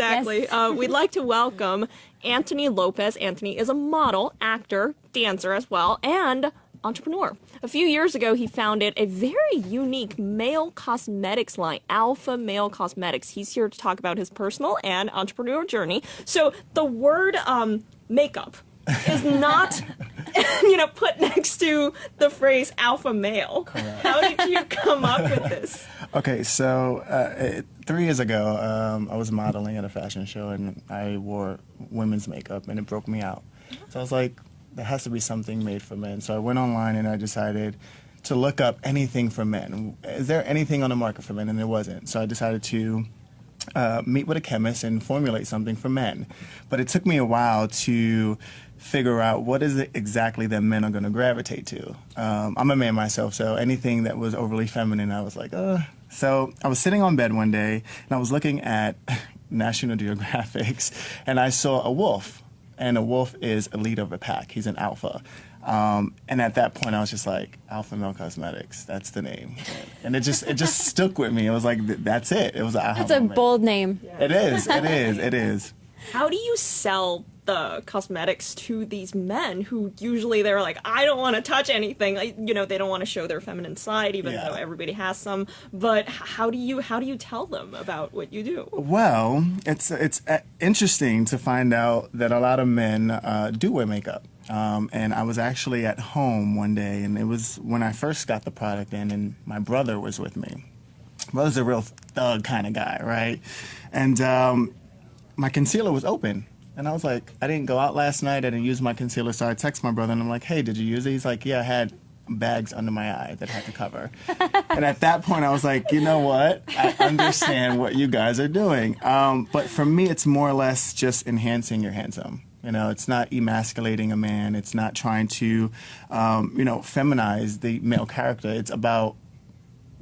Exactly. Yes. We'd like to welcome Anthony Lopez. Anthony is a model, actor, dancer as well, and entrepreneur. A few years ago, he founded a very unique male cosmetics line, Alpha Male Cosmetics. He's here to talk about his personal and entrepreneurial journey. So the word makeup is not, put next to the phrase alpha male. Correct. How did you come up with this? Okay, so 3 years ago, I was modeling at a fashion show, and I wore women's makeup, and it broke me out. So I was like, there has to be something made for men. So I went online, and I decided to look up anything for men. Is there anything on the market for men? And there wasn't. So I decided to meet with a chemist and formulate something for men. But it took me a while to figure out what is it exactly that men are going to gravitate to. I'm a man myself, so anything that was overly feminine, I was like, So I was sitting on bed one day, and I was looking at National Geographics, and I saw a wolf. And a wolf is a leader of a pack. He's an alpha. And at that point, I was just like, Alpha Male Cosmetics, that's the name. And it just stuck with me. It was like, that's it. It was an aha That's a moment. bold name. Yeah. It is. How do you sell the cosmetics to these men who usually they're like, I don't want to touch anything. They don't want to show their feminine side, even though everybody has some. But how do you tell them about what you do? Well, it's interesting to find out that a lot of men do wear makeup. And I was actually at home one day, and it was when I first got the product in, and my brother was with me. My brother's a real thug kind of guy, right? And my concealer was open. And I was like, I didn't go out last night. I didn't use my concealer. So I text my brother, and I'm like, hey, did you use it? He's like, yeah, I had bags under my eye that I had to cover. And at that point, I was like, you know what? I understand what you guys are doing. But for me, it's more or less just enhancing your handsome. It's not emasculating a man. It's not trying to, feminize the male character. It's about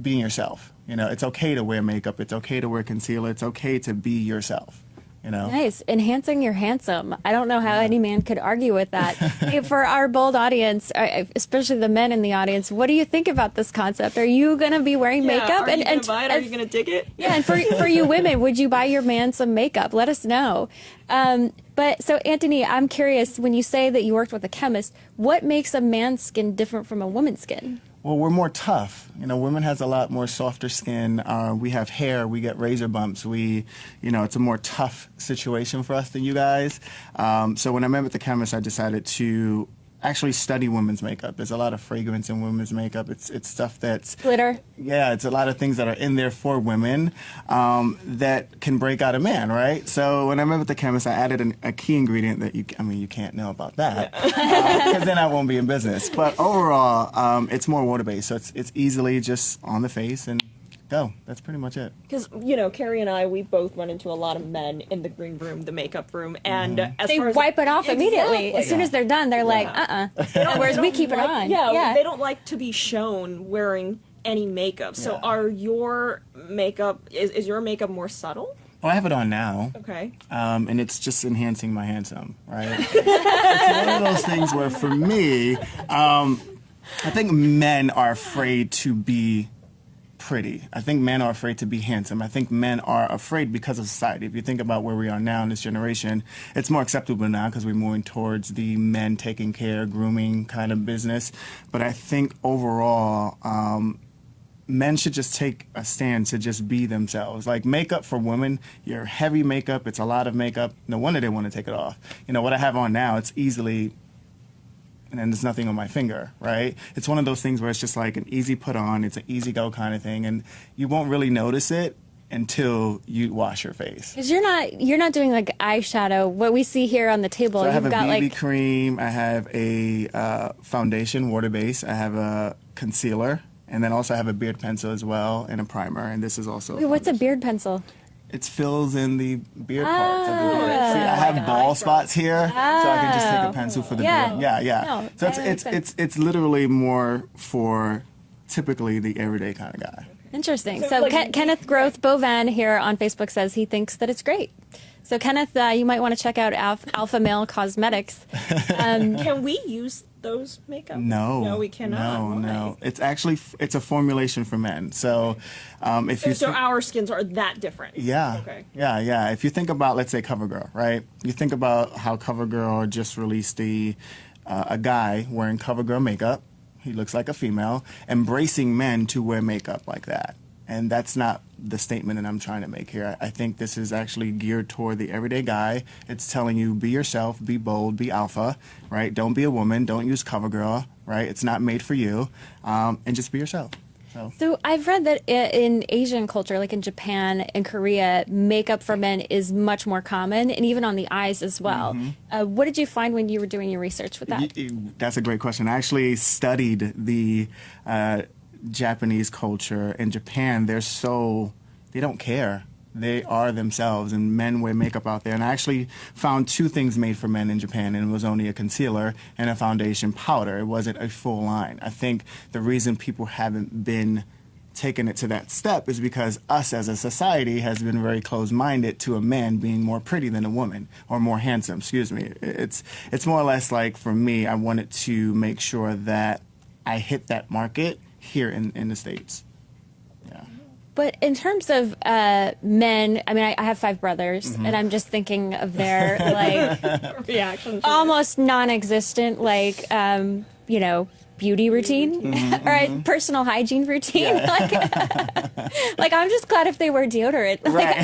being yourself. It's okay to wear makeup. It's okay to wear concealer. It's okay to be yourself. Nice. Enhancing your handsome. I don't know how any man could argue with that. Hey, for our bold audience, especially the men in the audience, what do you think about this concept? Are you going to be wearing makeup? Are you going to buy it? Are you going to dig it? Yeah, and for you women, would you buy your man some makeup? Let us know. But so, Anthony, I'm curious, when you say that you worked with a chemist, what makes a man's skin different from a woman's skin? Well, we're more tough. Women has a lot more softer skin. We have hair. We get razor bumps. It's a more tough situation for us than you guys. So when I met with the chemist, I decided to actually study women's makeup. There's a lot of fragrance in women's makeup. It's stuff that's glitter. Yeah, it's a lot of things that are in there for women that can break out a man, right? So when I met with the chemist, I added a key ingredient that you can't know about that because then I won't be in business. But overall, it's more water-based, so it's easily just on the face and go. That's pretty much it. Because, Carrie and I, we both run into a lot of men in the green room, the makeup room, and as they far as wipe it off immediately. As soon as they're done, they're like, Whereas we keep it on. Yeah, they don't like to be shown wearing any makeup. So are your makeup, is your makeup more subtle? Well, I have it on now. Okay. And it's just enhancing my handsome, right? It's one of those things where, for me, I think men are afraid to be pretty. I think men are afraid to be handsome. I think men are afraid because of society. If you think about where we are now in this generation, it's more acceptable now because we're moving towards the men taking care, grooming kind of business. But I think overall, men should just take a stand to just be themselves. Like makeup for women, your heavy makeup, it's a lot of makeup. No wonder they want to take it off. What I have on now, it's easily, and then there's nothing on my finger, right? It's one of those things where it's just like an easy put on, it's an easy go kind of thing, and you won't really notice it until you wash your face. Because you're not doing like eyeshadow. What we see here on the table, so I have you've a got BB cream, I have a foundation, water-based, I have a concealer, and then also I have a beard pencil as well, and a primer, and this is also Wait, what's a beard pencil? It fills in the beard parts of the beard. See, I have bald spots here, so I can just take a pencil for the beard. Yeah. No, So it's literally more for typically the everyday kind of guy. Interesting. So, So like, Kenneth Groth Bovan here on Facebook says he thinks that it's great. So Kenneth, you might want to check out Alpha Male Cosmetics. Can we use those makeup? No, we cannot. No, Why? no. It's actually it's a formulation for men. So if you So our skins are that different. yeah, Okay. yeah. If you think about, let's say, CoverGirl, right? You think about how CoverGirl just released a guy wearing CoverGirl makeup. He looks like a female, embracing men to wear makeup like that. And that's not the statement that I'm trying to make here. I think this is actually geared toward the everyday guy. It's telling you, be yourself, be bold, be alpha, right? Don't be a woman. Don't use CoverGirl, right? It's not made for you. And just be yourself. So I've read that in Asian culture, like in Japan and Korea, makeup for men is much more common, and even on the eyes as well. What did you find when you were doing your research with that? That's a great question. I actually studied the Japanese culture. In Japan, they don't care. They are themselves, and men wear makeup out there. And I actually found two things made for men in Japan, and it was only a concealer and a foundation powder. It wasn't a full line. I think the reason people haven't been taking it to that step is because us as a society has been very closed-minded to a man being more pretty than a woman, or more handsome, excuse me. It's more or less like, for me, I wanted to make sure that I hit that market here in the States. Yeah. But in terms of men, I mean, I have 5 brothers, and I'm just thinking of their like Reaction. almost non-existent, like beauty routine or personal hygiene routine. Like I'm just glad if they wear deodorant. Like,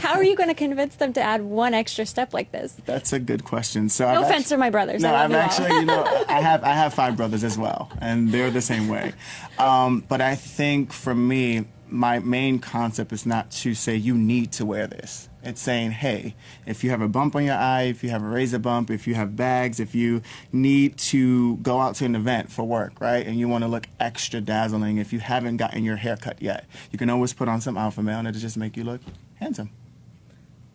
how are you going to convince them to add one extra step like this? That's a good question. So No offense to my brothers. No, I I've love you all. actually, I have 5 brothers as well, and they're the same way. But I think for me, my main concept is not to say you need to wear this. It's saying, hey, if you have a bump on your eye, if you have a razor bump, if you have bags, if you need to go out to an event for work, right, and you want to look extra dazzling, if you haven't gotten your hair cut yet, you can always put on some Alpha Male and it'll just make you look handsome.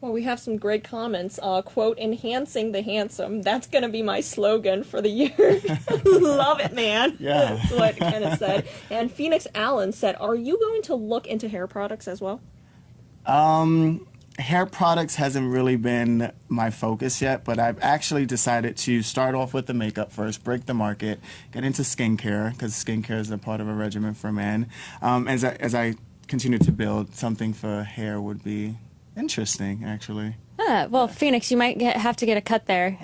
Well, we have some great comments. Quote, enhancing the handsome. That's going to be my slogan for the year. Love it, man. Yeah. That's what Kenneth said. And Phoenix Allen said, are you going to look into hair products as well? Hair products hasn't really been my focus yet, but I've actually decided to start off with the makeup first, break the market, get into skincare, because skincare is a part of a regimen for men. As I continue to build, something for hair would be interesting, actually. Well, Phoenix, you might have to get a cut there.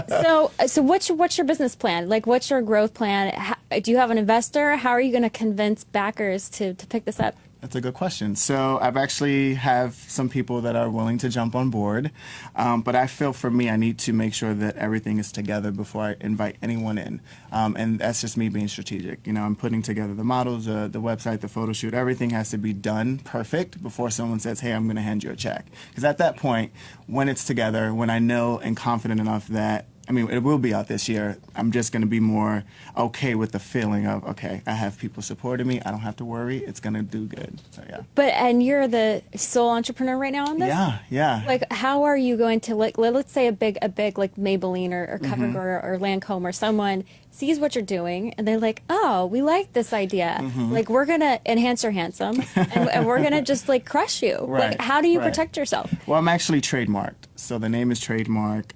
So what's your business plan? Like, what's your growth plan? Do you have an investor? How are you going to convince backers to pick this up? That's a good question. So I've actually have some people that are willing to jump on board, but I feel for me I need to make sure that everything is together before I invite anyone in, and that's just me being strategic. You know, I'm putting together the models, the website, the photo shoot. Everything has to be done perfect before someone says, hey, I'm going to hand you a check. Because at that point, when it's together, when I know and confident enough that, I mean, it will be out this year, I'm just going to be more okay with the feeling of, okay, I have people supporting me. I don't have to worry. It's going to do good. So, yeah. And you're the sole entrepreneur right now on this? Yeah. Like, how are you going to, like, let's say a big like Maybelline or CoverGirl or Lancome or someone sees what you're doing and they're like, oh, we like this idea. Like, we're going to enhance your handsome and we're going to just, like, crush you. Right, Like, how do you right. protect yourself? Well, I'm actually trademarked. So the name is trademarked.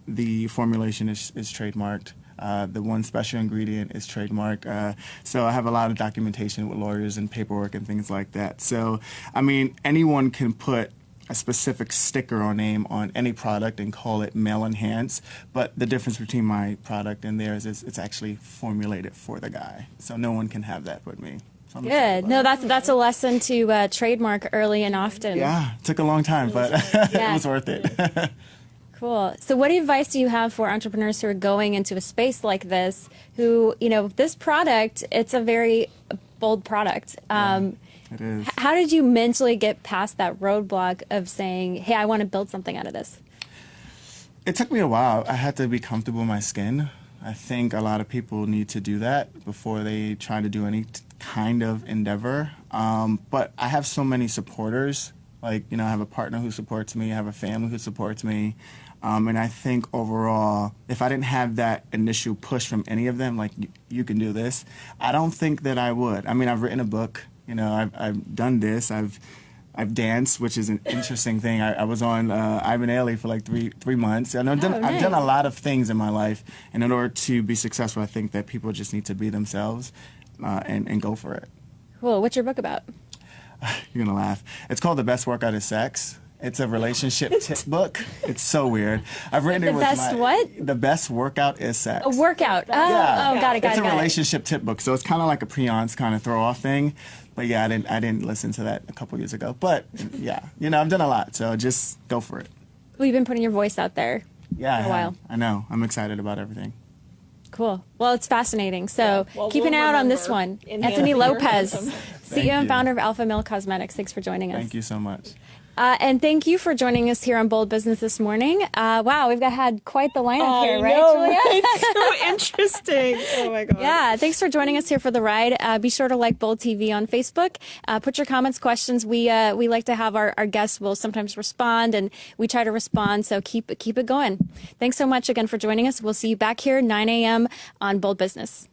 The formulation is trademarked. The one special ingredient is trademarked. So I have a lot of documentation with lawyers and paperwork and things like that. So, I mean, anyone can put a specific sticker or name on any product and call it male enhanced, but the difference between my product and theirs is it's actually formulated for the guy. So no one can have that but me. So I'm excited Good. about No, that's a lesson to trademark early and often. Yeah, it took a long time, but it was worth it. Cool. So what advice do you have for entrepreneurs who are going into a space like this, who, this product, it's a very bold product. It is. How did you mentally get past that roadblock of saying, hey, I want to build something out of this? It took me a while. I had to be comfortable in my skin. I think a lot of people need to do that before they try to do any kind of endeavor. But I have so many supporters. Like, I have a partner who supports me. I have a family who supports me. And I think overall, if I didn't have that initial push from any of them, like, you can do this, I don't think that I would. I mean, I've written a book, you know, I've done this, I've danced, which is an interesting thing. I was on Ivan Ailey for like three months. And I've done a lot of things in my life. And in order to be successful, I think that people just need to be themselves and go for it. Cool. What's your book about? You're going to laugh. It's called The Best Workout is Sex. It's a relationship tip book. It's so weird. I've written it with The Best Workout is Sex. A workout. Oh, yeah. Got it. It's a relationship tip book, so it's kind of like a Prions kind of throw off thing. But yeah, I didn't listen to that a couple years ago. But yeah, you know, I've done a lot, so just go for it. Well, you've been putting your voice out there for a while. I know. I'm excited about everything. Cool. Well, it's fascinating. So keep an eye out on this one. Anthony Lopez, CEO and founder of Alpha Male Cosmetics. Thanks for joining us. Thank you so much. And thank you for joining us here on Bold Business this morning. Wow, we've had quite the lineup here, right, Julia? It's so interesting. Oh my God. Yeah, thanks for joining us here for the ride. Be sure to like Bold TV on Facebook. Put your comments, questions. We like to have our guests will sometimes respond, and we try to respond. So keep it going. Thanks so much again for joining us. We'll see you back here 9 a.m. on Bold Business.